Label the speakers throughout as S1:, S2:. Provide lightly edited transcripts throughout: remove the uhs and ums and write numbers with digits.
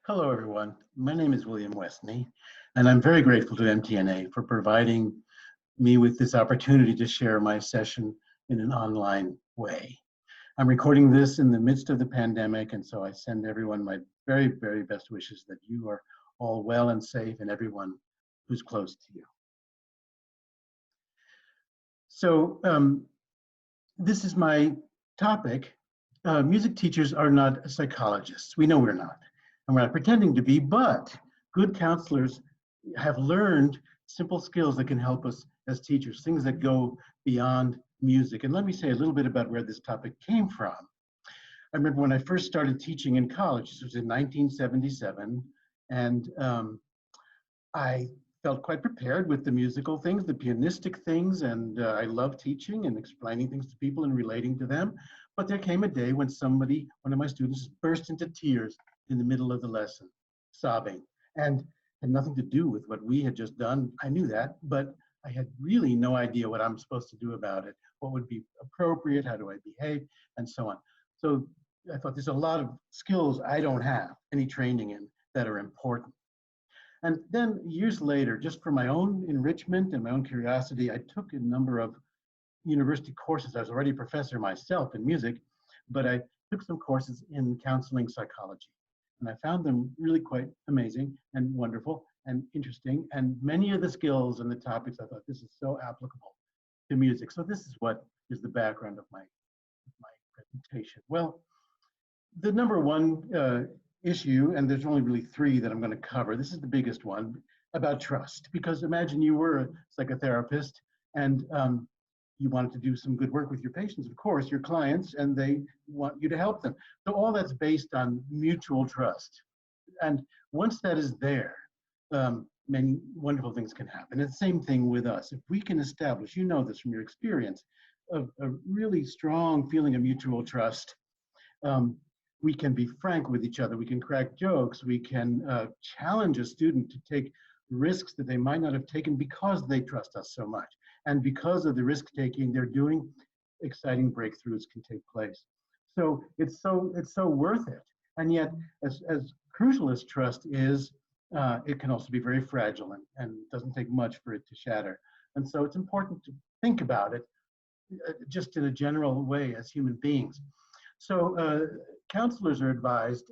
S1: Hello, everyone. My name is William Westney, and I'm very grateful to MTNA for providing me with this opportunity to share my session in an online way. I'm recording this in the midst of the pandemic, and so I send everyone my very, very best wishes that you are all well and safe and everyone who's close to you. So this is my topic. Music teachers are not psychologists. We know we're not. And we're not pretending to be, but good counselors have learned simple skills that can help us as teachers, things that go beyond music. And let me say a little bit about where this topic came from. I remember when I first started teaching in college, this was in 1977, and I felt quite prepared with the musical things, the pianistic things, and I love teaching and explaining things to people and relating to them. But there came a day when one of my students, burst into tears in the middle of the lesson, sobbing, and had nothing to do with what we had just done. I knew that, but I had really no idea what I'm supposed to do about it, what would be appropriate, how do I behave, and so on. So I thought there's a lot of skills I don't have any training in that are important. And then years later, just for my own enrichment and my own curiosity, I took a number of university courses. I was already a professor myself in music, but I took some courses in counseling psychology. And I found them really quite amazing and wonderful and interesting. And many of the skills and the topics, I thought this is so applicable to music. So this is what is the background of my presentation. Well, the number one issue, and there's only really three that I'm going to cover. This is the biggest one, about trust. Because imagine you were a psychotherapist and you wanted to do some good work with your patients, of course, your clients, and they want you to help them. So all that's based on mutual trust. And once that is there, many wonderful things can happen. And the same thing with us. If we can establish, you know this from your experience, a really strong feeling of mutual trust, we can be frank with each other, we can crack jokes, we can challenge a student to take risks that they might not have taken because they trust us so much. And because of the risk taking they're doing, exciting breakthroughs can take place. So it's so worth it. And yet, as crucial as trust is, it can also be very fragile and doesn't take much for it to shatter. And so it's important to think about it just in a general way as human beings. So counselors are advised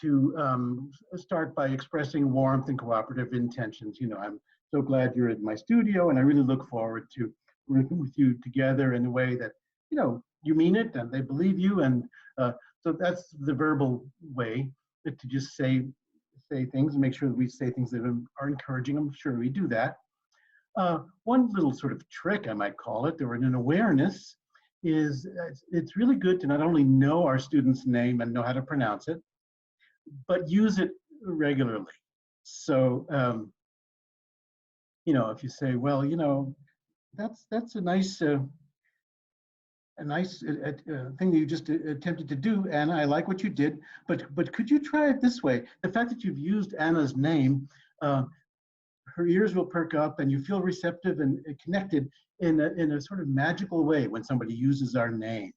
S1: to start by expressing warmth and cooperative intentions. You know, I'm so glad you're in my studio, and I really look forward to working with you together in a way that, you know, you mean it and they believe you. And so that's the verbal way to just say things and make sure that we say things that are encouraging. I'm sure we do that. One little sort of trick, I might call it, or an awareness, is it's really good to not only know our student's name and know how to pronounce it, but use it regularly. So, you know, if you say, well, you know, that's a nice thing that you just attempted to do, Anna. I like what you did, but could you try it this way? The fact that you've used Anna's name, her ears will perk up, and you feel receptive and connected in a sort of magical way when somebody uses our name.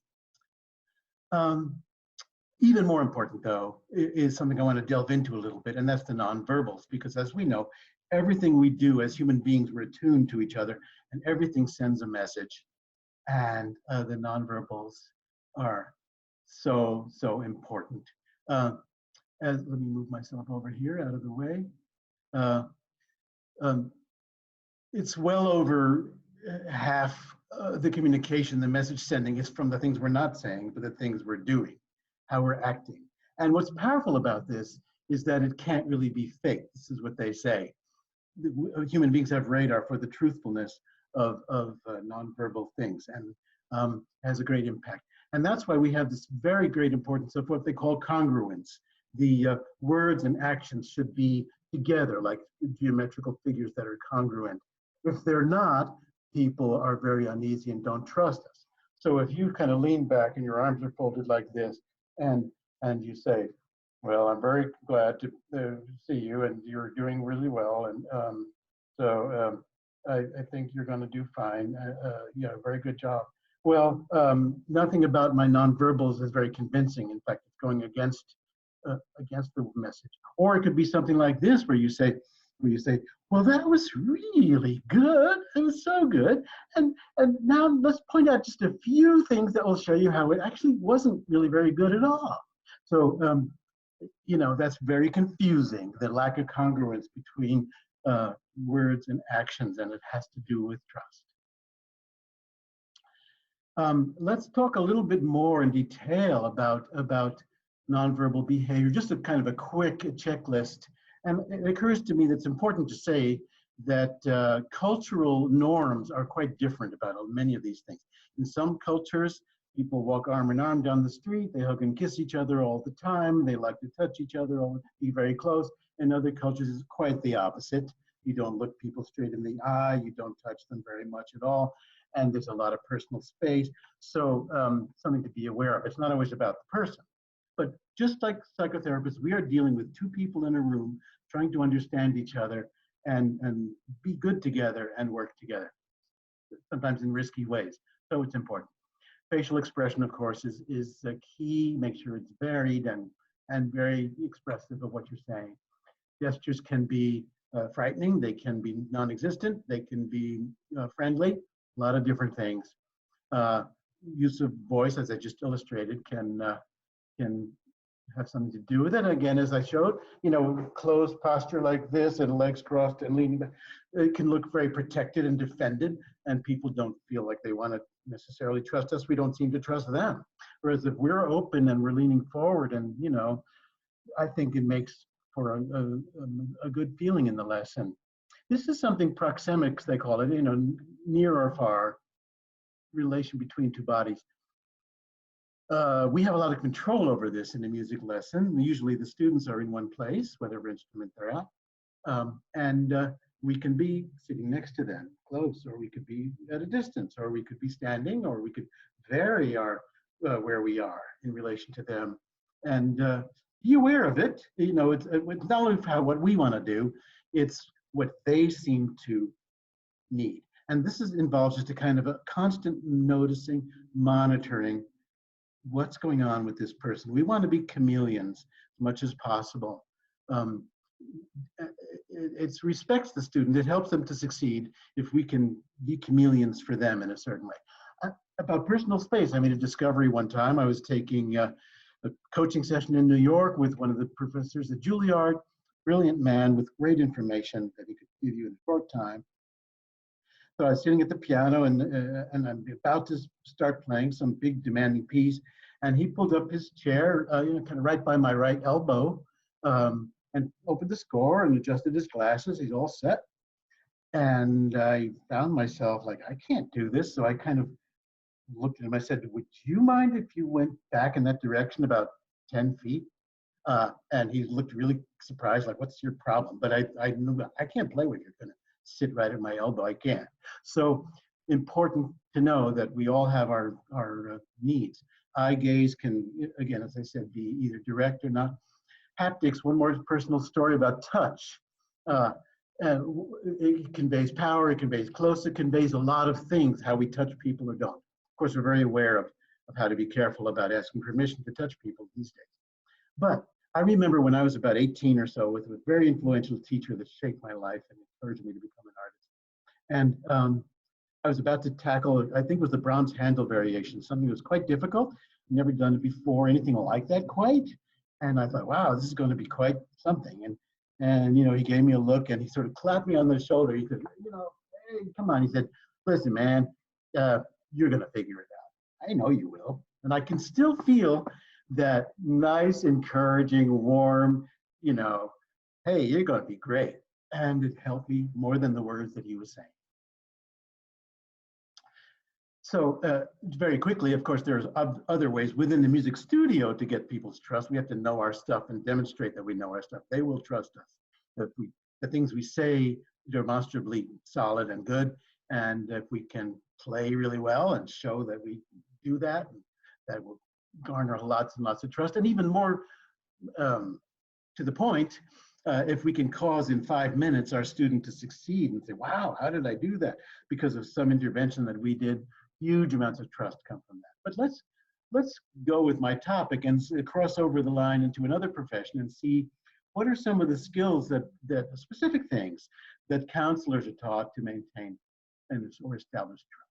S1: Even more important, though, is something I want to delve into a little bit, and that's the nonverbals, because as we know, everything we do as human beings, we're attuned to each other, and everything sends a message. And the nonverbals are so important. Let me move myself over here out of the way. It's well over half the communication, the message sending is from the things we're not saying, but the things we're doing, how we're acting. And what's powerful about this is that it can't really be fake. This is what they say. Human beings have radar for the truthfulness of nonverbal things, and has a great impact. And that's why we have this very great importance of what they call congruence. The words and actions should be together, like geometrical figures that are congruent. If they're not, people are very uneasy and don't trust us. So if you kind of lean back and your arms are folded like this, and you say, well, I'm very glad to see you, and you're doing really well, and I think you're going to do fine. Yeah, very good job. Well, nothing about my nonverbals is very convincing. In fact, it's going against against the message. Or it could be something like this, where you say, well, that was really good. It was so good. And now let's point out just a few things that will show you how it actually wasn't really very good at all. So, that's very confusing, the lack of congruence between words and actions, and it has to do with trust. Let's talk a little bit more in detail about nonverbal behavior, just a kind of a quick checklist. And it occurs to me that it's important to say that cultural norms are quite different about many of these things. In some cultures, people walk arm in arm down the street, they hug and kiss each other all the time, they like to touch each other, be very close. In other cultures, it's quite the opposite. You don't look people straight in the eye, you don't touch them very much at all, and there's a lot of personal space. So something to be aware of. It's not always about the person. But just like psychotherapists, we are dealing with two people in a room trying to understand each other and be good together and work together, sometimes in risky ways. So it's important. Facial expression, of course, is a key. Make sure it's varied and very expressive of what you're saying. Gestures can be frightening. They can be non-existent. They can be friendly. A lot of different things. Use of voice, as I just illustrated, can have something to do with it. Again, as I showed, closed posture like this and legs crossed and leaning back, it can look very protected and defended, and people don't feel like they want to necessarily trust us. We don't seem to trust them. Whereas if we're open and we're leaning forward, and I think it makes for a good feeling in the lesson. This is something proxemics, they call it, near or far relation between two bodies. We have a lot of control over this in a music lesson. Usually the students are in one place, whatever instrument they're at, and we can be sitting next to them, close, or we could be at a distance, or we could be standing, or we could vary our where we are in relation to them, and be aware of it. It's not only what we want to do, it's what they seem to need. And this involves just a kind of a constant noticing, monitoring what's going on with this person. We want to be chameleons as much as possible. It respects the student. It helps them to succeed if we can be chameleons for them in a certain way. About personal space, I made a discovery one time. I was taking a coaching session in New York with one of the professors at Juilliard, brilliant man with great information that he could give you in a short time. So I was sitting at the piano and I'm about to start playing some big demanding piece, and he pulled up his chair, kind of right by my right elbow, and opened the score and adjusted his glasses. He's all set. And I found myself like, I can't do this. So I kind of looked at him. I said, would you mind if you went back in that direction about 10 feet? And he looked really surprised, like, what's your problem? But I knew I can't play with you. You're going to sit right at my elbow. I can't. So important to know that we all have our needs. Eye gaze can, again, as I said, be either direct or not. Haptics, one more personal story about touch. It conveys power, it conveys close, it conveys a lot of things, how we touch people or don't. Of course, we're very aware of how to be careful about asking permission to touch people these days. But I remember when I was about 18 or so with a very influential teacher that shaped my life and encouraged me to become an artist. And I was about to tackle, I think it was the Brahms Handel variation, something that was quite difficult, never done it before, anything like that quite. And I thought, wow, this is going to be quite something. And he gave me a look and he sort of clapped me on the shoulder. He said, hey, come on. He said, listen, man, you're going to figure it out. I know you will. And I can still feel that nice, encouraging, warm, hey, you're going to be great. And it helped me more than the words that he was saying. So very quickly, of course, there's other ways within the music studio to get people's trust. We have to know our stuff and demonstrate that we know our stuff. They will trust us. The things we say demonstrably solid and good, and if we can play really well and show that we do that, that will garner lots and lots of trust. And even more to the point, if we can cause in 5 minutes our student to succeed and say, wow, how did I do that? Because of some intervention that we did. Huge amounts of trust come from that. But let's let's go with my topic and cross over the line into another profession and see what are some of the skills that specific things that counselors are taught to maintain and or establish trust.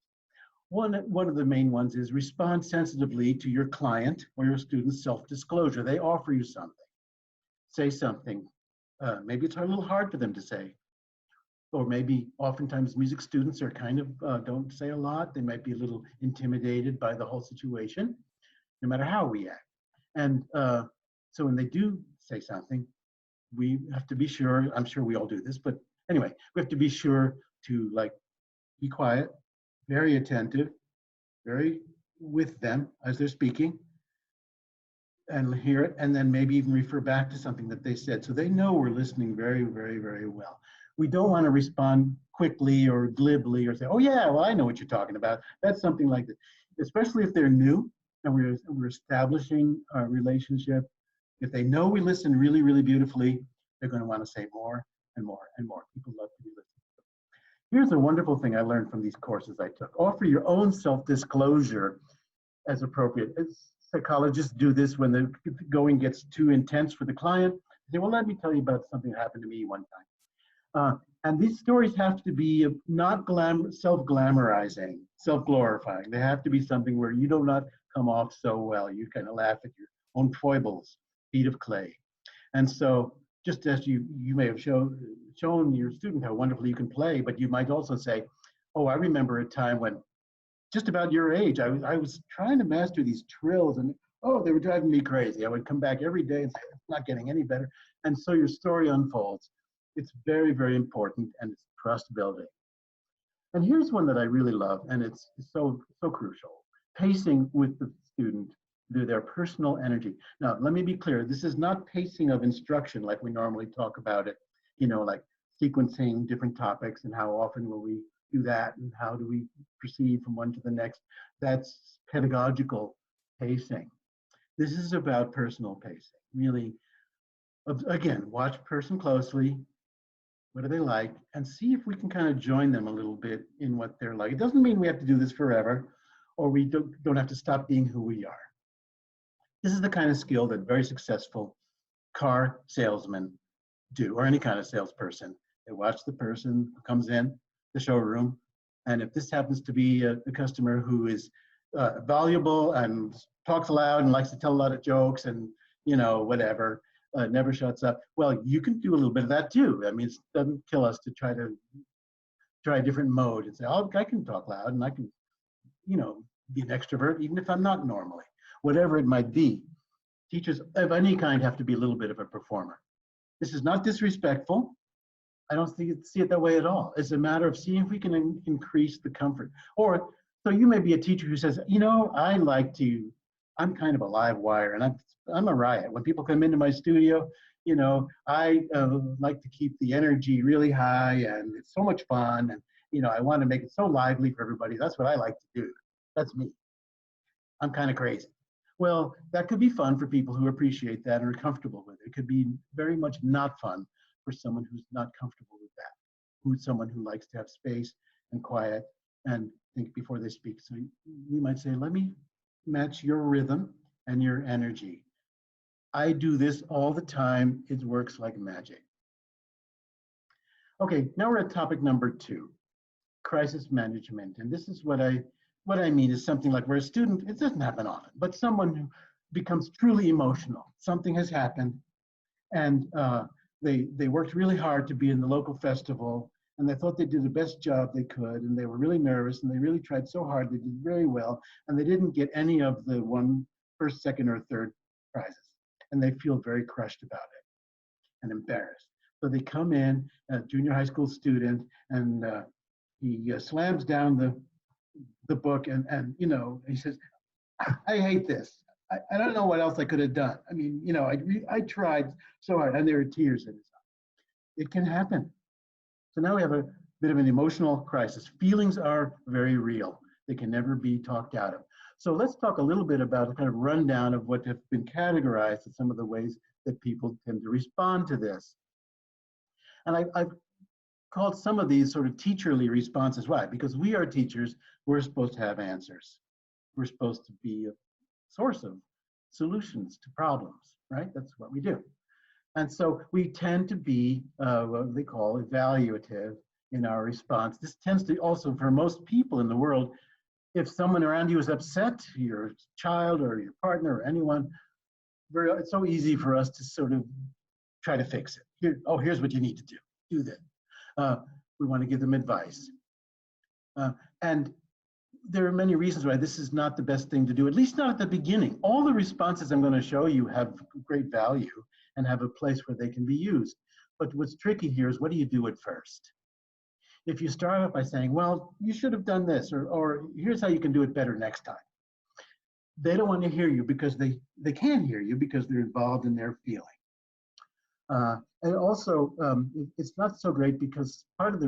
S1: One of the main ones is respond sensitively to your client or your student's self-disclosure. They offer you something. Say something. Maybe it's a little hard for them to say. Or maybe oftentimes music students are kind of don't say a lot. They might be a little intimidated by the whole situation, no matter how we act. And so when they do say something, we have to be sure, I'm sure we all do this, but anyway, we have to be sure to like be quiet, very attentive, very with them as they're speaking, and hear it, and then maybe even refer back to something that they said so they know we're listening very, very, very well. We don't want to respond quickly or glibly or say, oh yeah, well, I know what you're talking about. That's something like that, especially if they're new and we're establishing a relationship. If they know we listen really, really beautifully, they're going to want to say more and more and more. People love to be listened to. Here's a wonderful thing I learned from these courses I took. Offer your own self-disclosure as appropriate. Psychologists do this when the going gets too intense for the client. They say, well, let me tell you about something that happened to me one time. And these stories have to be not self-glamorizing, self-glorifying. They have to be something where you do not come off so well. You kind of laugh at your own foibles, feet of clay. And so just as you may have shown your student how wonderfully you can play, but you might also say, oh, I remember a time when just about your age, I was trying to master these trills and oh, they were driving me crazy. I would come back every day and say, it's not getting any better. And so your story unfolds. It's very, very important and it's trust building. And here's one that I really love, and it's so crucial. Pacing with the student through their personal energy. Now, let me be clear. This is not pacing of instruction like we normally talk about it, like sequencing different topics and how often will we do that and how do we proceed from one to the next. That's pedagogical pacing. This is about personal pacing. Really, again, watch person closely. What are they like? And see if we can kind of join them a little bit in what they're like. It doesn't mean we have to do this forever or we don't have to stop being who we are. This is the kind of skill that very successful car salesmen do, or any kind of salesperson. They watch the person who comes in the showroom, and if this happens to be a customer who is valuable and talks loud and likes to tell a lot of jokes and whatever, never shuts up, well, you can do a little bit of that too. I mean, it doesn't kill us to try a different mode and say, oh, I can talk loud and I can, be an extrovert even if I'm not normally. Whatever it might be, teachers of any kind have to be a little bit of a performer. This is not disrespectful. I don't see it that way at all. It's a matter of seeing if we can increase the comfort. Or, so you may be a teacher who says, I'm kind of a live wire and I'm a riot. When people come into my studio, I like to keep the energy really high and it's so much fun. And, I want to make it so lively for everybody. That's what I like to do. That's me. I'm kind of crazy. Well, that could be fun for people who appreciate that and are comfortable with it. It could be very much not fun for someone who's not comfortable with that, who's someone who likes to have space and quiet and think before they speak. So we might say, let me match your rhythm and your energy. I do this all the time. It works like magic. Okay, now we're at topic number 2, crisis management. And this is what I mean is something like where a student, it doesn't happen often, but someone who becomes truly emotional. Something has happened and they worked really hard to be in the local festival and they thought they did the best job they could and they were really nervous and they really tried so hard, they did very well, and they didn't get any of the first, second, or third prizes. And they feel very crushed about it and embarrassed. So they come in, a junior high school student, and he slams down the book and he says, I hate this. I don't know what else I could have done. I mean, I tried so hard, and there are tears in his eyes. It can happen. So now we have a bit of an emotional crisis. Feelings are very real. They can never be talked out of. So let's talk a little bit about a kind of rundown of what have been categorized as some of the ways that people tend to respond to this. And I've called some of these sort of teacherly responses. Why? Because we are teachers. We're supposed to have answers. We're supposed to be source of solutions to problems, right? That's what we do. And so we tend to be what they call evaluative in our response. This tends to also, for most people in the world, if someone around you is upset, your child or your partner or anyone, it's so easy for us to sort of try to fix it. Here's what you need to do. Do that. We want to give them advice. And there are many reasons why this is not the best thing to do, at least not at the beginning. All the responses I'm going to show you have great value and have a place where they can be used. But what's tricky here is, what do you do at first? If you start off by saying, well, you should have done this, or here's how you can do it better next time, they don't want to hear you because they can hear you because they're involved in their feeling. And also, it's not so great because part of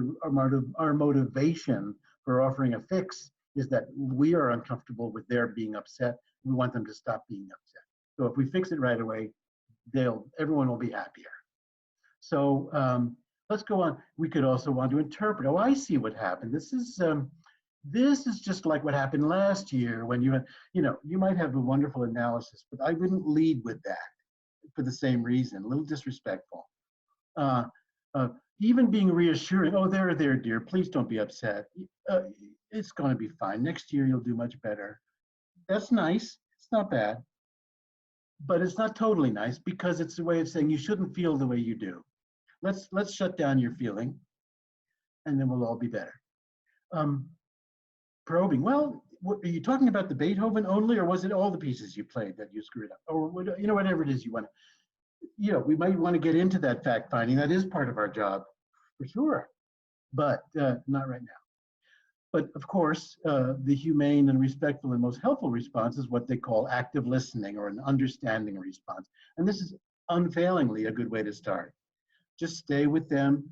S1: our motivation for offering a fix is that we are uncomfortable with their being upset. We want them to stop being upset. So if we fix it right away, everyone will be happier. So let's go on. We could also want to interpret. Oh, I see what happened. This is just like what happened last year when you might have a wonderful analysis, but I wouldn't lead with that for the same reason. A little disrespectful. Even being reassuring. Oh, there, dear. Please don't be upset. It's going to be fine. Next year you'll do much better. That's nice. It's not bad. But it's not totally nice because it's a way of saying you shouldn't feel the way you do. Let's shut down your feeling, and then we'll all be better. Probing. Well, are you talking about the Beethoven only, or was it all the pieces you played that you screwed up, or whatever it is you want to? We might want to get into that fact finding. That is part of our job, for sure, but not right now. But of course, the humane and respectful and most helpful response is what they call active listening, or an understanding response. And this is unfailingly a good way to start. Just stay with them,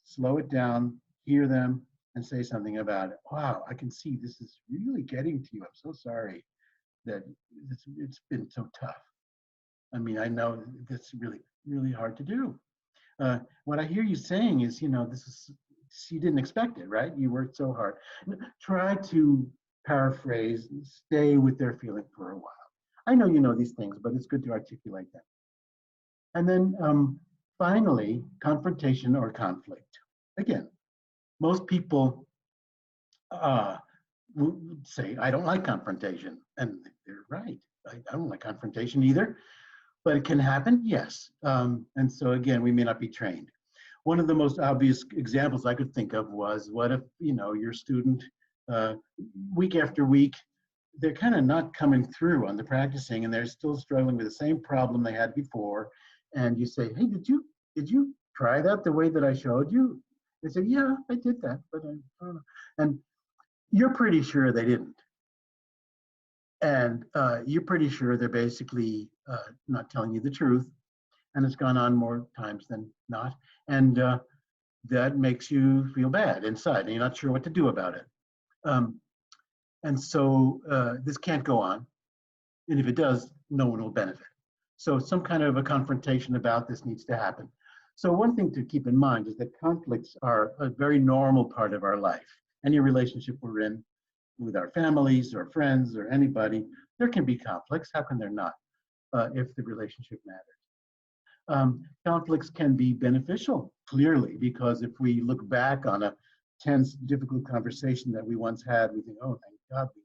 S1: slow it down, hear them, and say something about it. Wow, I can see this is really getting to you. I'm so sorry that it's been so tough. I mean, I know that's really, really hard to do. What I hear you saying is, you didn't expect it, right? You worked so hard. Try to paraphrase, stay with their feeling for a while. I know you know these things, but it's good to articulate them. And then finally, confrontation or conflict. Again, most people would say, I don't like confrontation. And they're right. I don't like confrontation either. But it can happen, yes. And so again, we may not be trained. One of the most obvious examples I could think of was, what if your student week after week, they're kind of not coming through on the practicing, and they're still struggling with the same problem they had before. And you say, hey, did you try that the way that I showed you? They say, yeah, I did that, but I don't know. And you're pretty sure they didn't. And you're pretty sure they're basically not telling you the truth. And it's gone on more times than not. And that makes you feel bad inside, and you're not sure what to do about it. And so this can't go on. And if it does, no one will benefit. So some kind of a confrontation about this needs to happen. So one thing to keep in mind is that conflicts are a very normal part of our life. Any relationship we're in, with our families or friends or anybody, there can be conflicts. How can there not, if the relationship matters? Conflicts can be beneficial, clearly, because if we look back on a tense, difficult conversation that we once had, we think, oh, thank God we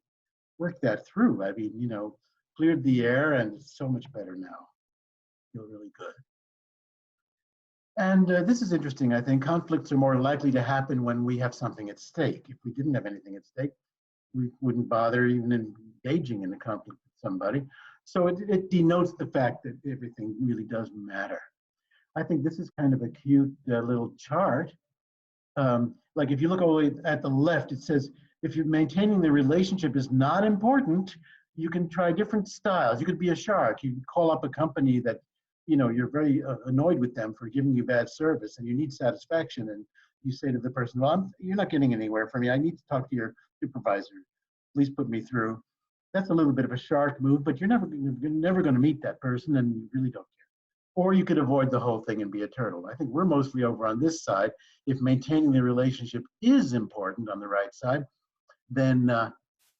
S1: worked that through. I mean, cleared the air, and it's so much better now. Feel really good. And this is interesting, I think. Conflicts are more likely to happen when we have something at stake. If we didn't have anything at stake, we wouldn't bother even engaging in a conflict with somebody. So it denotes the fact that everything really does matter. I think this is kind of a cute little chart. Like if you look all the way at the left, it says, if you're maintaining the relationship is not important, you can try different styles. You could be a shark. You could call up a company that, you're very annoyed with them for giving you bad service and you need satisfaction. And you say to the person, well, you're not getting anywhere from me. I need to talk to your supervisor. Please put me through. That's a little bit of a shark move, but you're never going to meet that person, and you really don't care. Or you could avoid the whole thing and be a turtle. I think we're mostly over on this side. If maintaining the relationship is important on the right side, then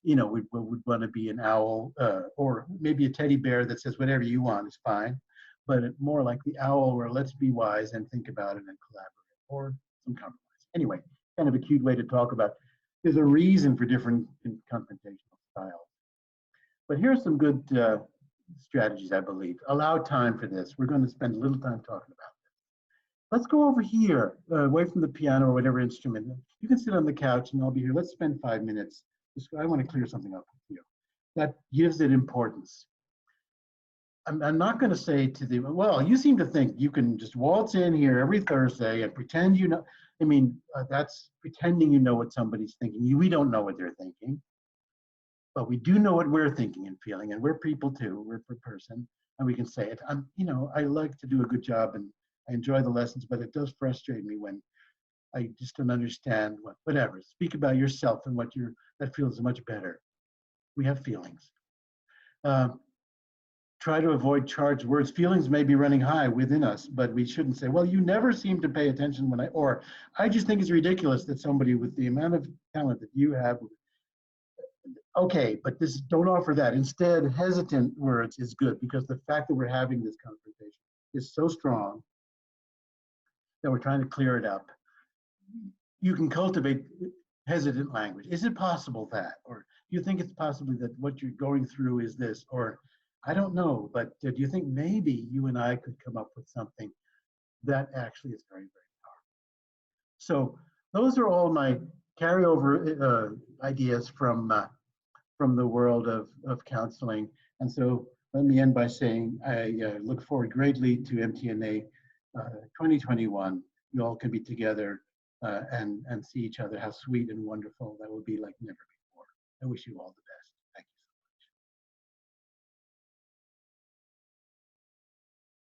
S1: would want to be an owl, or maybe a teddy bear that says whatever you want is fine, but more like the owl where let's be wise and think about it and collaborate, or some compromise. Anyway, kind of a cute way to talk about there's a reason for different confrontational styles. But here's some good strategies, I believe. Allow time for this. We're going to spend a little time talking about this. Let's go over here, away from the piano or whatever instrument. You can sit on the couch and I'll be here. Let's spend 5 minutes. I want to clear something up with you. That gives it importance. I'm not going to say to the, well, you seem to think you can just waltz in here every Thursday and pretend you know. I mean, that's pretending you know what somebody's thinking. We don't know what they're thinking, but we do know what we're thinking and feeling, and we're people too. We're per person, and we can say it. I like to do a good job, and I enjoy the lessons, but it does frustrate me when I just don't understand whatever. Speak about yourself and that feels much better. We have feelings. Try to avoid charged words. Feelings may be running high within us, but we shouldn't say, well, you never seem to pay attention when or I just think it's ridiculous that somebody with the amount of talent that you have, okay, but don't offer that. Instead, hesitant words is good, because the fact that we're having this confrontation is so strong that we're trying to clear it up. You can cultivate hesitant language. Is it possible that, or do you think it's possibly that what you're going through is this, or I don't know, but do you think maybe you and I could come up with something that actually is very, very powerful? So those are all my carryover ideas from the world of counseling. And so let me end by saying I look forward greatly to MTNA 2021. You all can be together and see each other. How sweet and wonderful that will be, like never before. I wish you all the best.